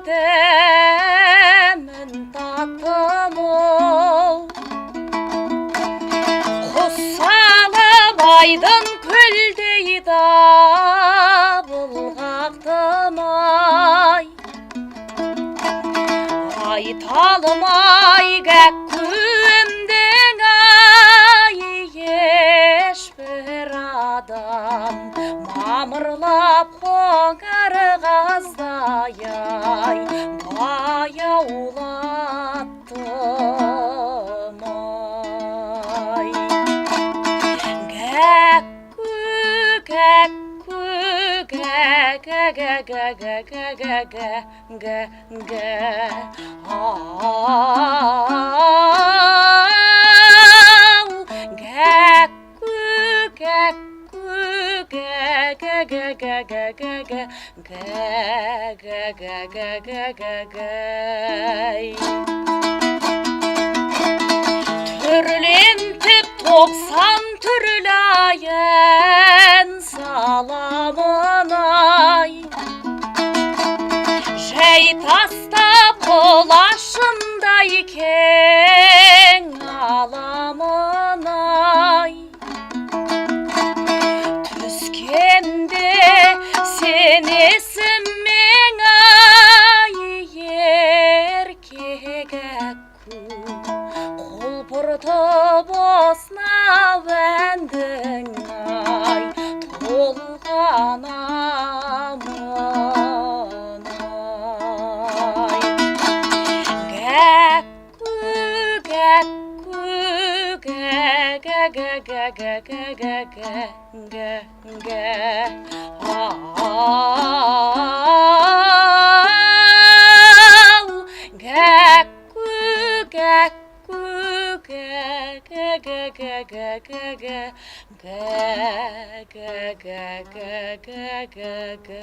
демін таттым ол. Құс салып айдын көлдей дабыл қақтым-ай. Айталым-ай көмдің ай, ешбір адам мамырлап қоңыр қаздай-ай, баяулаттым-ай. Гәкку, гәкку, Түрлентіп 90 түрлі айын саламын-ай. Жай тастап қолашымдай кең аламын-ай. Түскенде сен есіммен-ай, еркек әкку, құлпыртып осынау әндің-ай, толғанамын-ай. Гәкку, гәкку, Gä